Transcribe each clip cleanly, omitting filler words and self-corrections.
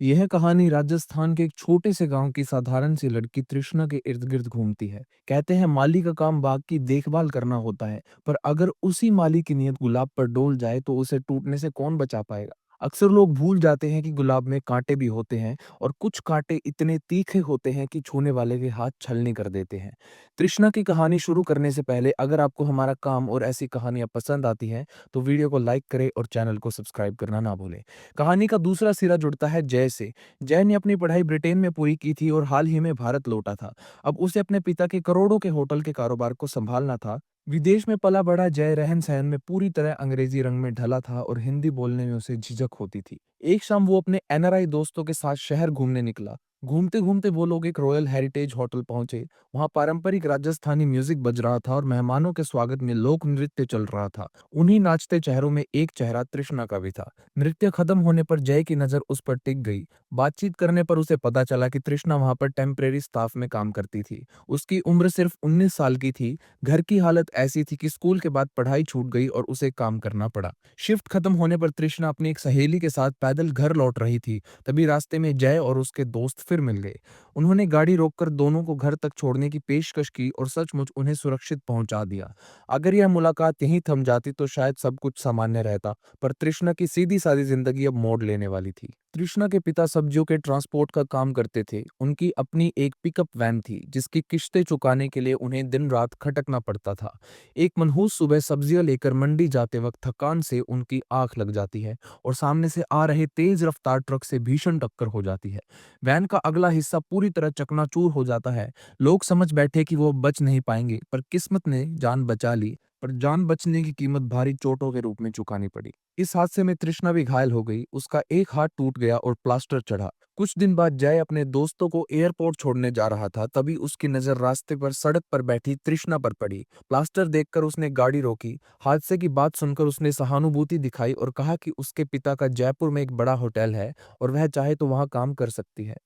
यह कहानी राजस्थान के एक छोटे से गांव की साधारण सी लड़की तृष्णा के इर्द गिर्द घूमती है। कहते हैं माली का काम बाग की देखभाल करना होता है, पर अगर उसी माली की नीयत गुलाब पर डोल जाए तो उसे टूटने से कौन बचा पाएगा। अक्सर लोग भूल जाते हैं कि गुलाब में कांटे भी होते हैं, और कुछ कांटे इतने तीखे होते हैं कि छूने वाले के हाथ छलनी कर देते हैं। तृष्णा की कहानी शुरू करने से पहले अगर आपको हमारा काम और ऐसी कहानियां पसंद आती हैं तो वीडियो को लाइक करें और चैनल को सब्सक्राइब करना ना भूलें। कहानी का दूसरा सिरा जुड़ता है जय से। जय ने अपनी पढ़ाई ब्रिटेन में पूरी की थी और हाल ही में भारत लौटा था। अब उसे अपने पिता के करोड़ों के होटल के कारोबार को संभालना था। विदेश में पला बड़ा जय रहन सहन में पूरी तरह अंग्रेजी रंग में ढला था और हिंदी बोलने में उसे झिझक होती थी। एक शाम वो अपने एनआरआई दोस्तों के साथ शहर घूमने निकला। घूमते घूमते वो लोग एक रॉयल हेरिटेज होटल पहुंचे। वहां पारंपरिक राजस्थानी म्यूजिक बज रहा था और मेहमानों के स्वागत में लोक नृत्य चल रहा था। उन्हीं नाचते चेहरों में एक चेहरा तृष्णा का भी था। नृत्य खत्म होने पर जय की नजर उस पर टिक गई। बातचीत करने पर उसे पता चला कि तृष्णा वहां पर टेम्परेरी स्टाफ में काम करती थी। उसकी उम्र सिर्फ 19 साल की थी। घर की हालत ऐसी थी कि स्कूल के बाद पढ़ाई छूट गई और उसे काम करना पड़ा। शिफ्ट खत्म होने पर तृष्णा अपनी एक सहेली के साथ पैदल घर लौट रही थी। तभी रास्ते में जय और उसके दोस्त फिर मिल गए। उन्होंने गाड़ी रोककर दोनों को घर तक छोड़ने की पेशकश की और सचमुच उन्हें सुरक्षित पहुंचा दिया। अगर यह मुलाकात यहीं थम जाती तो शायद सब कुछ सामान्य रहता, पर तृष्णा की सीधी-सादी जिंदगी अब मोड़ लेने वाली थी। तृष्णा के पिता सब्जियों के ट्रांसपोर्ट का काम करते थे। उनकी अपनी एक पिकअप वैन थी, जिसकी किश्तें चुकाने के लिए उन्हें दिन-रात खटकना पड़ता था। एक मनहूस सुबह सब्जियां लेकर मंडी जाते वक्त थकान से उनकी आंख लग जाती है और सामने से आ रहे तेज रफ्तार ट्रक से भीषण टक्कर हो जाती है। वैन का अगला हिस्सा पूरी तरह चकनाचूर हो जाता है। लोग समझ बैठे कि वो बच नहीं पाएंगे, पर किस्मत ने जान बचा ली। पर जान बचने की कीमत भारी चोटों के रूप में चुकानी पड़ी। इस हादसे में तृष्णा भी घायल हो गई। उसका एक हाथ टूट गया और प्लास्टर चढ़ा। कुछ दिन बाद जय अपने दोस्तों को एयरपोर्ट छोड़ने जा रहा था, तभी उसकी नजर रास्ते पर सड़क पर बैठी तृष्णा पर पड़ी। प्लास्टर देखकर उसने गाड़ी रोकी। हादसे की बात सुनकर उसने सहानुभूति दिखाई और कहा कि उसके पिता का जयपुर में एक बड़ा होटल है और वह चाहे तो वहां काम कर सकती है।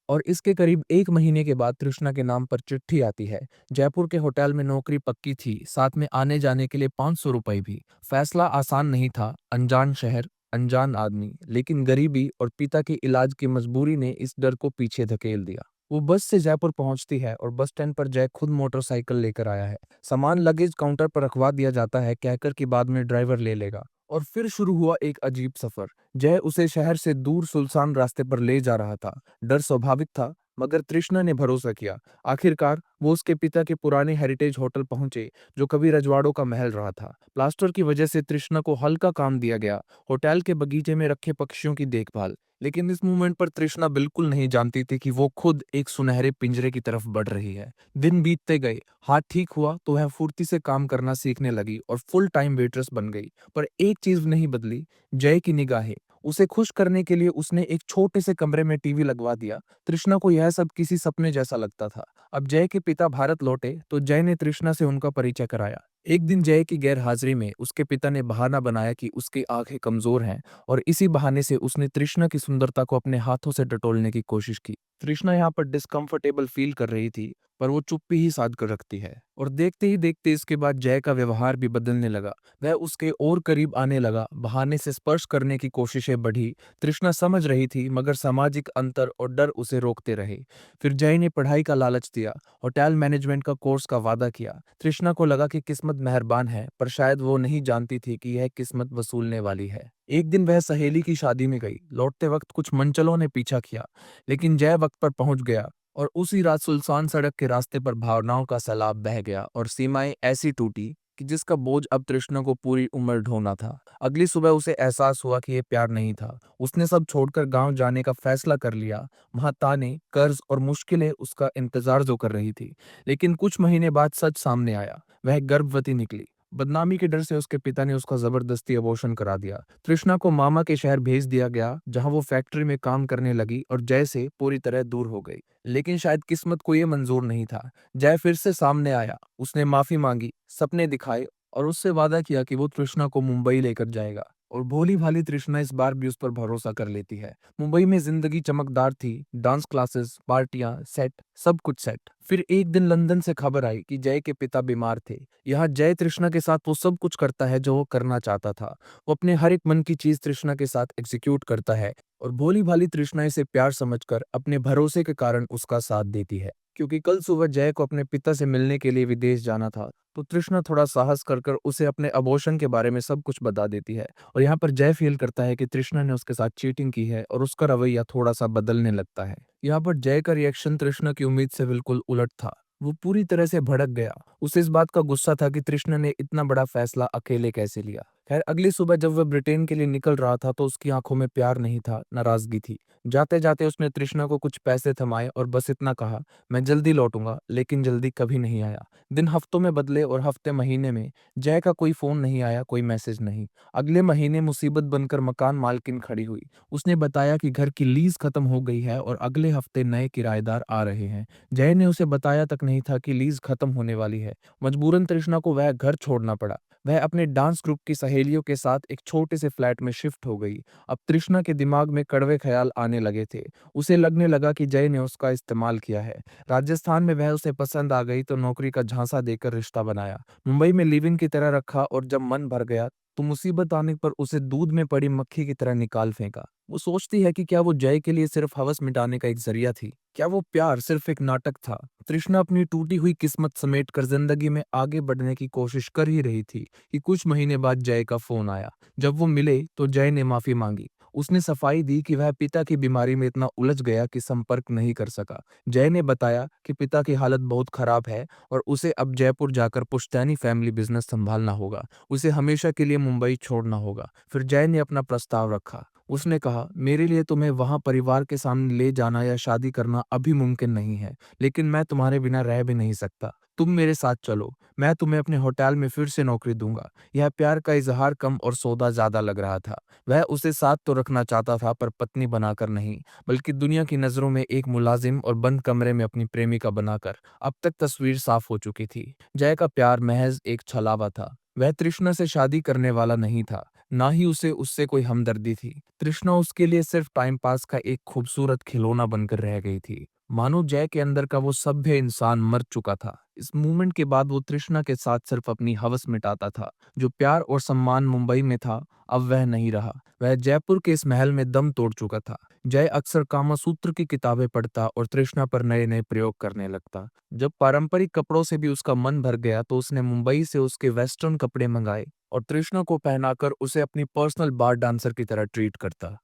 और इसके करीब 1 महीने के बाद तृष्णा के नाम पर चिट्ठी आती है। जयपुर के होटल में नौकरी पक्की थी, साथ में आने-जाने के लिए 500 रुपए भी। फैसला आसान नहीं था, अनजान शहर, अनजान आदमी, लेकिन गरीबी और पिता के इलाज की मजबूरी ने इस डर को पीछे धकेल दिया। वो बस से जयपुर पहुंचती है और बस स्टैंड पर जय खुद मोटरसाइकिल लेकर आया है। सामान लगेज काउंटर पर रखवा दिया जाता है, कहकर कि बाद में ड्राइवर ले लेगा। और फिर शुरू हुआ एक अजीब सफर। जय उसे शहर से दूर सुनसान रास्ते पर ले जा रहा था। डर स्वाभाविक था, मगर तृष्णा ने भरोसा किया। आखिरकार वो उसके पिता के पुराने हेरिटेज होटल पहुंचे, जो कभी रजवाड़ों का महल रहा था। प्लास्टर की वजह से तृष्णा को हल्का काम दिया गया, होटल के बगीचे में रखे पक्षियों की देखभाल। लेकिन इस मूवमेंट पर तृष्णा बिल्कुल नहीं जानती थी कि वो खुद एक सुनहरे पिंजरे की तरफ बढ़ रही है। दिन बीतते गए, हाथ ठीक हुआ तो वह फुर्ती से काम करना सीखने लगी और फुल टाइम वेट्रेस बन गई। पर एक चीज नहीं बदली, जय की निगाहें। उसे खुश करने के लिए उसने एक छोटे से कमरे में टीवी लगवा दिया। तृष्णा को यह सब किसी सपने जैसा लगता था। अब जय के पिता भारत लौटे तो जय ने तृष्णा से उनका परिचय कराया। एक दिन जय की गैर हाजिरी में उसके पिता ने बहाना बनाया कि उसकी आंखें कमजोर हैं, और इसी बहाने से उसने तृष्णा की सुंदरता को अपने हाथों से टटोलने की कोशिश की। तृष्णा यहाँ पर डिस्कम्फर्टेबल फील कर रही थी, पर वो चुप्पी ही साध कर रखती है। और देखते ही देखते इसके बाद जय का व्यवहार भी बदलने लगा। वह उसके और करीब आने लगा, बहाने से स्पर्श करने की कोशिशें बढ़ी। तृष्णा समझ रही थी, मगर सामाजिक अंतर और डर उसे रोकते रहे। फिर जय ने पढ़ाई का लालच दिया, होटल मैनेजमेंट का कोर्स का वादा किया। तृष्णा को लगा कि किस्मत मेहरबान है, पर शायद वो नहीं जानती थी कि यह किस्मत वसूलने वाली है। एक दिन वह सहेली की शादी में गई। लौटते वक्त कुछ मनचलों ने पीछा किया, लेकिन जय वक्त पर पहुंच गया। और उसी रात सुनसान सड़क के रास्ते पर भावनाओं का सैलाब बह गया और सीमाएं ऐसी टूटी कि जिसका बोझ अब तृष्णा को पूरी उम्र ढोना था। अगली सुबह उसे एहसास हुआ कि यह प्यार नहीं था। उसने सब छोड़कर गांव जाने का फैसला कर लिया। वहां ताने, कर्ज और मुश्किलें उसका इंतजार जो कर रही थी। लेकिन कुछ महीने बाद सच सामने आया। वह गर्भवती निकली। बदनामी के डर से उसके पिता ने उसका जबरदस्ती अबॉर्शन करा दिया। तृष्णा को मामा के शहर भेज दिया गया, जहां वो फैक्ट्री में काम करने लगी और जय से पूरी तरह दूर हो गई। लेकिन शायद किस्मत को ये मंजूर नहीं था। जय फिर से सामने आया। उसने माफी मांगी, सपने दिखाए और उससे वादा किया कि वो तृष्णा को मुंबई लेकर जाएगा। और भोली-भाली तृष्णा इस बार भी उस पर भरोसा कर लेती है। मुंबई में ज़िंदगी चमकदार थी, डांस क्लासेस, पार्टियाँ, सेट, सब कुछ सेट। फिर एक दिन लंदन से खबर आई कि जय के पिता बीमार थे। यहाँ जय तृष्णा के साथ वो सब कुछ करता है जो वो करना चाहता था। वो अपने हर एक मन की चीज़ तृष्णा के साथ एग्ज़ीक्यूट करता है और भोली-भाली तृष्णा इसे प्यार समझकर अपने भरोसे के कारण उसका साथ देती है। क्योंकि कल सुबह जय को अपने पिता से मिलने के लिए विदेश जाना था, तो तृष्णा थोड़ा साहस कर कर उसे अपने अबॉर्शन के बारे में सब कुछ बता देती है। और यहाँ पर जय फील करता है कि तृष्णा ने उसके साथ चीटिंग की है और उसका रवैया थोड़ा-सा बदलने लगता है। यहाँ पर जय का रिएक्शन तृष्णा की उम्मीद से बिल्कुल उलट था। वो पूरी तरह से भड़क गया। उसे इस बात का गुस्सा था कि तृष्णा ने इतना बड़ा फैसला अकेले कैसे लिया। खैर अगली सुबह जब वह ब्रिटेन के लिए निकल रहा था तो उसकी आंखों में प्यार नहीं था, नाराजगी थी। जाते-जाते उसने तृष्णा को कुछ पैसे थमाए और बस इतना कहा, मैं जल्दी लौटूंगा, लेकिन जल्दी कभी नहीं आया। दिन हफ्तों में बदले और हफ्ते महीने में। जय का कोई फोन नहीं आया, कोई मैसेज नहीं। अगले महीने मुसीबत बनकर मकान मालकिन खड़ी हुई। उसने बताया कि घर की लीज खत्म हो गई है और अगले हफ्ते नए किराएदार आ रहे हैं। जय ने उसे बताया तक नहीं था कि लीज खत्म होने वाली है। मजबूरन तृष्णा को वह घर छोड़ना पड़ा। वह अपने डांस ग्रुप की सहेलियों के साथ एक छोटे से फ्लैट में शिफ्ट हो गई। अब तृष्णा के दिमाग में कड़वे ख्याल आने लगे थे। उसे लगने लगा कि जय ने उसका इस्तेमाल किया है। राजस्थान में वह उसे पसंद आ गई तो नौकरी का झांसा देकर रिश्ता बनाया। मुंबई में लिव इन की तरह रखा और जब मन भर गया तो मुसीबत आने पर उसे दूध में पड़ी मक्खी की तरह निकाल फेंका। वो सोचती है कि क्या वो जय के लिए सिर्फ हवस मिटाने का एक जरिया थी? क्या वो प्यार सिर्फ एक नाटक था? तृष्णा अपनी टूटी हुई किस्मत समेट कर जिंदगी में आगे बढ़ने की कोशिश कर ही रही थी कि कुछ महीने बाद जय का फोन आया। जब वो मिले तो जय ने माफी मांगी। उसने सफाई दी कि वह पिता की बीमारी में इतना उलझ गया कि संपर्क नहीं कर सका। जय ने बताया कि पिता की हालत बहुत खराब है और उसे अब जयपुर जाकर पुश्तैनी फैमिली बिजनेस संभालना होगा। उसे हमेशा के लिए मुंबई छोड़ना होगा। फिर जय ने अपना प्रस्ताव रखा। उसने कहा, मेरे लिए तुम्हें वहां परिवार के सामने ले जाना या शादी करना अभी मुमकिन नहीं है, लेकिन मैं तुम्हारे बिना रह भी नहीं सकता। तुम मेरे साथ चलो, मैं तुम्हें अपने होटल में फिर से नौकरी दूंगा। यह प्यार का इजहार कम और सौदा ज्यादा लग रहा था। वह उसे साथ तो रखना चाहता था पर पत्नी बनाकर नहीं, बल्कि दुनिया की नजरों में एक मुलाजिम और बंद कमरे में अपनी प्रेमिका बनाकर। अब तक तस्वीर साफ हो चुकी थी। जय का प्यार महज एक छलावा था। वह तृष्णा से शादी करने वाला नहीं था, ना ही उसे उससे कोई हमदर्दी थी। तृष्णा उसके लिए सिर्फ टाइम पास का एक खूबसूरत खिलौना बनकर रह गई थी। मानो जय के अंदर का वो सभ्य इंसान मर चुका था। इस मूवमेंट के बाद वो तृष्णा के साथ सिर्फ अपनी हवस मिटाता था। जो प्यार और सम्मान मुंबई में था, अब वह नहीं रहा। वह जयपुर के इस महल में दम तोड़ चुका था। जय अक्सर कामासूत्र की किताबें पढ़ता और तृष्णा पर नए नए प्रयोग करने लगता। जब पारंपरिक कपड़ों से भी उसका मन भर गया तो उसने मुंबई से उसके वेस्टर्न कपड़े मंगाए और तृष्णा को पहनाकर उसे अपनी पर्सनल बार डांसर की तरह ट्रीट करता।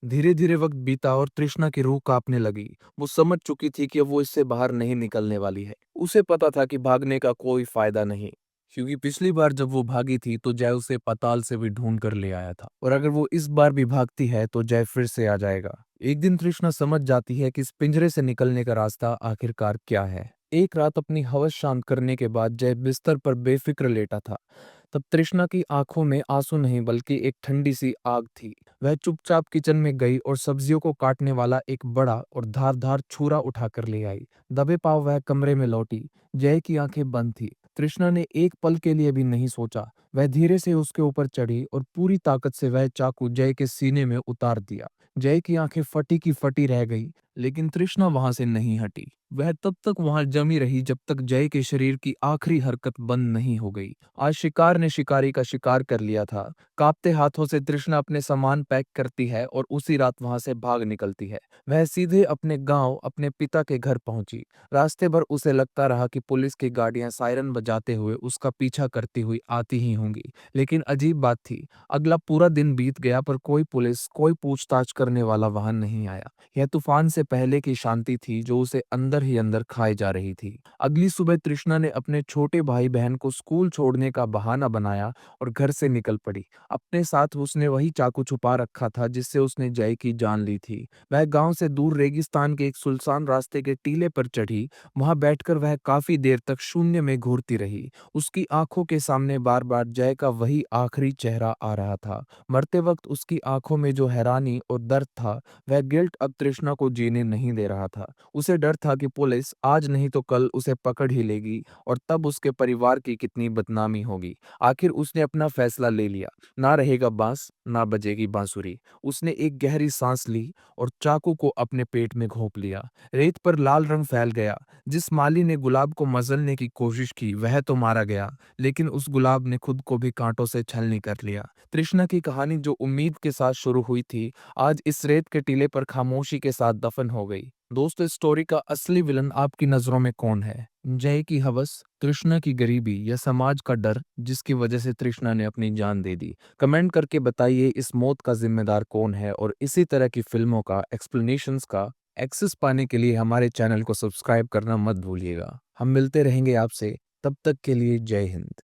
धीरे धीरे वक्त बीता और तृष्णा की रूह कांपने लगी। वो समझ चुकी थी कि अब वो इससे बाहर नहीं निकलने वाली है। उसे पता था कि भागने का कोई फायदा नहीं, क्योंकि पिछली बार जब वो भागी थी तो जय उसे पाताल से भी ढूंढ कर ले आया था, और अगर वो इस बार भी भागती है तो जय फिर से आ जाएगा। एक दिन तृष्णा समझ जाती है कि इस पिंजरे से निकलने का रास्ता आखिरकार क्या है। एक रात अपनी हवस शांत करने के बाद जय बिस्तर पर बेफिक्र लेटा था। तब तृष्णा की आंखों में आंसू नहीं बल्कि एक ठंडी सी आग थी। वह चुपचाप किचन में गई और सब्जियों को काटने वाला एक बड़ा और धारदार छुरा उठाकर ले आई। दबे पांव वह कमरे में लौटी। जय की आंखें बंद थी। तृष्णा ने एक पल के लिए भी नहीं सोचा। वह धीरे से उसके ऊपर चढ़ी और पूरी ताकत से वह चाकू जय के सीने में उतार दिया। जय की आंखें फटी की फटी रह गई, लेकिन तृष्णा वहां से नहीं हटी। वह तब तक वहां जमी रही जब तक जय के शरीर की आखिरी हरकत बंद नहीं हो गई। आज शिकार ने शिकारी का शिकार कर लिया था। कांपते हाथों से तृष्णा अपने सामान पैक करती है और उसी रात वहां से भाग निकलती है। वह सीधे अपने गांव, अपने पिता के घर पहुंची। रास्ते भर उसे लगता रहा कि पुलिस की गाड़ियां सायरन बजाते हुए उसका पीछा करती हुई आती ही होंगी। लेकिन अजीब बात थी, अगला पूरा दिन बीत गया पर कोई पुलिस, कोई पूछताछ करने वाला वहां नहीं आया। यह तूफान से पहले की शांति थी जो उसे अंदर ही अंदर खाए जा रही थी। अगली सुबह तृष्णा ने अपने छोटे भाई बहन को स्कूल छोड़ने का बहाना बनाया और घर से निकल पड़ी। अपने साथ उसने वही चाकू छुपा रखा था जिससे उसने जय की जान ली थी। वह गांव से दूर रेगिस्तान के एक सुनसान रास्ते के टीले पर चढ़ी। वहां बैठकर वह काफी देर तक शून्य में घूरती रही। उसकी आंखों के सामने बार बार जय का वही आखिरी चेहरा आ रहा था। मरते वक्त उसकी आंखों में जो हैरानी और दर्द था, वह गिल्ट अब तृष्णा को जीने लेने नहीं दे रहा था। उसे डर था कि पुलिस आज नहीं तो कल उसे पकड़ ही लेगी और तब उसके परिवार की कितनी बदनामी होगी। आखिर उसने अपना फैसला ले लिया। ना रहेगा बाँस, ना बजेगी बाँसुरी। उसने एक गहरी सांस ली और चाकू को अपने पेट में घोंप लिया। रेत पर लाल रंग फैल गया। जिस माली ने गुलाब को मसलने की कोशिश की वह तो मारा गया, लेकिन उस गुलाब ने खुद को भी कांटों से छलनी कर लिया। तृष्णा की कहानी जो उम्मीद के साथ शुरू हुई थी, आज इस रेत के टीले पर खामोशी के साथ दफन हो गई। दोस्तों, इस स्टोरी का असली विलन आपकी नजरों में कौन है? जय की हवस, तृष्णा की गरीबी या समाज का डर जिसकी वजह से तृष्णा ने अपनी जान दे दी? कमेंट करके बताइए इस मौत का जिम्मेदार कौन है। और इसी तरह की फिल्मों का एक्सप्लेनेशंस का एक्सेस पाने के लिए हमारे चैनल को सब्सक्राइब करना मत भूलिएगा। हम मिलते रहेंगे आपसे, तब तक के लिए जय हिंद।